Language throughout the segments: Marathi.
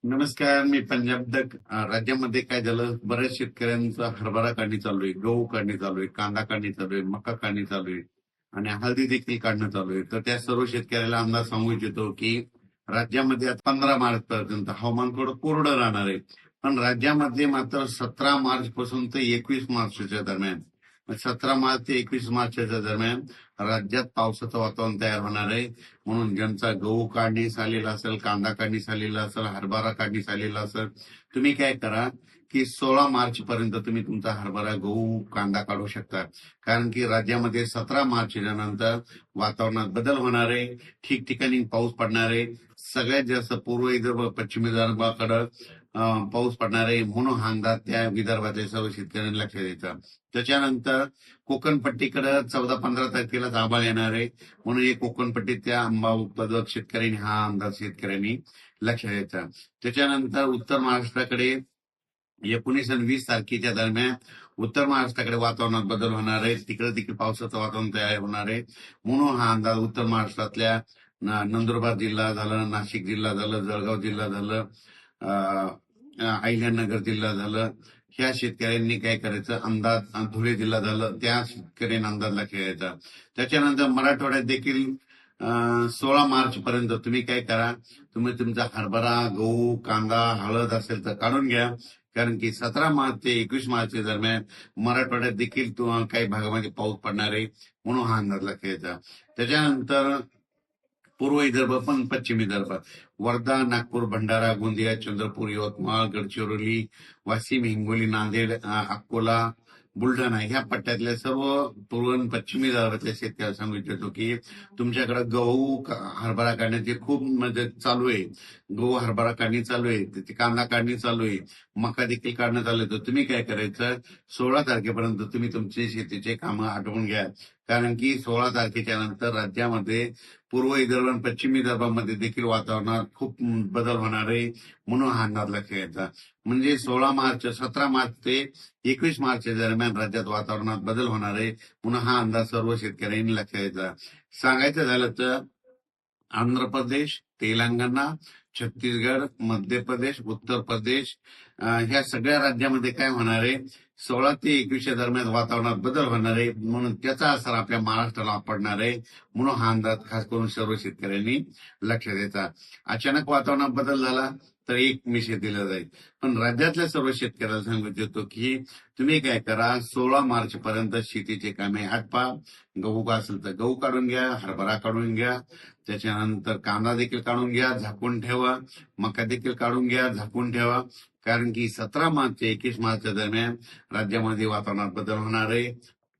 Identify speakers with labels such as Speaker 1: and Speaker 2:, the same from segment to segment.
Speaker 1: नमस्कार. मी पंजाब तक राज्यामध्ये काय झालं, बऱ्याच शेतकऱ्यांचा हरभरा काढणी चालू आहे, गहू काढणी चालू आहे, कांदा काढणी चालू आहे, मका काढणी चालू आहे आणि हळदी देखील काढणं चालू आहे. तर त्या सर्व शेतकऱ्याला अंदाज सांगू इच्छितो की राज्यामध्ये आता 15 मार्च पर्यंत हवामान थोडं कोरडं राहणार आहे. पण राज्यामध्ये मात्र 17 मार्च पासून ते 21 मार्चच्या दरम्यान, 17 मार्च ते 21 मार्चच्या दरम्यान राज्यात पावसाचं वातावरण तयार होणार आहे. म्हणून ज्यांचा गहू काढणीस आलेला असेल, कांदा काढणीस आलेला असेल, हरभरा काढणीस आलेला असेल, तुम्ही काय करा की 16 मार्च पर्यंत तुम्ही तुमचा हरभरा, गहू, कांदा काढू शकता. कारण की राज्यामध्ये 17 मार्चच्या नंतर वातावरणात बदल होणार आहे, ठिकठिकाणी पाऊस पडणार आहे. सगळ्यात जास्त पूर्व विदर्भ, पश्चिम विदर्भाकडे पाऊस पडणार आहे. म्हणून हा अंदाज त्या विदर्भातल्या सर्व शेतकऱ्यांनी लक्षात द्यायचा. त्याच्यानंतर कोकणपट्टीकडे 14-15 तारखेलाच आभाळ येणार आहे. म्हणून हे कोकणपट्टीतल्या आंबा उत्पादक शेतकऱ्यांनी हा अंदाज शेतकऱ्यांनी लक्षात द्यायचा. त्याच्यानंतर उत्तर महाराष्ट्राकडे 19 आणि 20 तारखेच्या दरम्यान उत्तर महाराष्ट्राकडे वातावरणात बदल होणार आहे. तिकडे देखील पावसाचं वातावरण तयार होणार आहे. म्हणून हा अंदाज उत्तर महाराष्ट्रातल्या नंदुरबार जिल्हा झालं, नाशिक जिल्हा झालं, जळगाव जिल्हा झालं, अहिल्यानगर जिल्हा झालं, ह्या शेतकऱ्यांनी काय करायचं, अंदाज धुळे जिल्हा झालं, त्या शेतकऱ्यांनी अंदाज लक्षात घ्यायचा. त्याच्यानंतर मराठवाड्यात देखील 16 मार्च पर्यंत तुम्ही काय करा, तुम्ही तुमचा हरभरा, गहू, कांदा, हळद असेल तर काढून घ्या. कारण की 17 मार्च ते 21 मार्चच्या दरम्यान मराठवाड्यात देखील काही भागामध्ये पाऊस पडणार आहे. म्हणून हा अंदाज लक्षात घ्यायचा. त्याच्यानंतर पूर्व विदर्भ पण पश्चिम विदर्भ, वर्धा, नागपूर, भंडारा, गोंदिया, चंद्रपूर, यवतमाळ, गडचिरोली, वाशिम, हिंगोली, नांदेड, अकोला, बुलढाणा ह्या पट्ट्यातल्या सर्व पूर्व आणि पश्चिम विदर्भातल्या शेतकऱ्याला सांगू इच्छितो की तुमच्याकडे गहू, हरभरा काढण्याची खूप म्हणजे चालू आहे. गहू, हरभरा काढणी चालू आहे, त्याची कांदा काढणी चालू आहे, मका देखील काढणं चालू आहे. तर तुम्ही काय करायचं, 16 तारखेपर्यंत तुम्ही तुमचे शेतीचे कामं आटवून घ्या. कारण की 16 तारखेच्या नंतर राज्यामध्ये पूर्व विदर्भ आणि पश्चिम विदर्भामध्ये देखील वातावरणात खूप बदल होणार आहे. म्हणून हा अंदाज लक्षात घ्यायचा. म्हणजे 17 मार्च ते 21 मार्चच्या दरम्यान राज्यात वातावरणात बदल होणार आहे. म्हणून हा अंदाज सर्व शेतकऱ्यांनी लक्षात घ्यायचा. सांगायचं झालं तर आंध्र प्रदेश, तेलंगणा, छत्तीसगड, मध्य प्रदेश, उत्तर प्रदेश ह्या सगळ्या राज्यामध्ये काय होणार आहे, 16 ते 21 दरम्यान वातावरणात बदल होणार आहे. म्हणून त्याचा असर आपल्या महाराष्ट्राला पडणार आहे. म्हणून हा अंदाज खास करून सर्व शेतकऱ्यांनी लक्षात द्यायचा. अचानक वातावरणात बदल झाला तर एक मेसेज दिला जाईल. पण राज्यातल्या सर्व शेतकऱ्याला सांगू इच्छितो की तुम्ही काय करा, 16 मार्च पर्यंत शेतीचे कामे आटपा. गहू असेल तर गहू काढून घ्या, हरभरा काढून घ्या, त्याच्यानंतर कांदा देखील काढून घ्या, झाकून ठेवा, मका देखील काढून घ्या, झाकून ठेवा. कारण की 17 मार्च ते 21 मार्चच्या दरम्यान राज्यामध्ये वातावरणात बदल होणार आहे.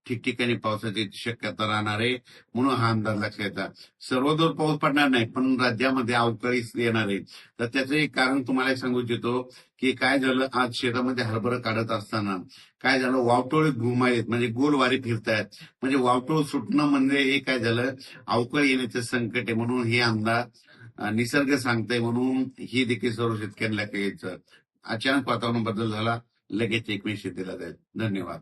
Speaker 1: ठिकठिकाणी पावसाची शक्यता राहणार आहे. म्हणून हा अंदाज लक्षात घ्यायचा. सर्वदूर पाऊस पडणार नाही, पण राज्यामध्ये अवकाळी येणार आहे. तर त्याचं एक कारण तुम्हाला सांगू इच्छितो की काय झालं, आज शेतामध्ये हरभरा काढत असताना काय झालं, वावटोळे घुमायत म्हणजे गोलवारी फिरतायत. म्हणजे वावटोळ सुटणं म्हणजे हे काय झालं, अवकाळी येण्याचं संकट आहे. म्हणून हे अंदाज निसर्ग सांगताय. म्हणून ही देखील सर्व शेतकऱ्यांना लक्षात घ्यायचं. अचानक वातावरण बदल झाला, लगेच एक मेसेज दिला जाईल. धन्यवाद.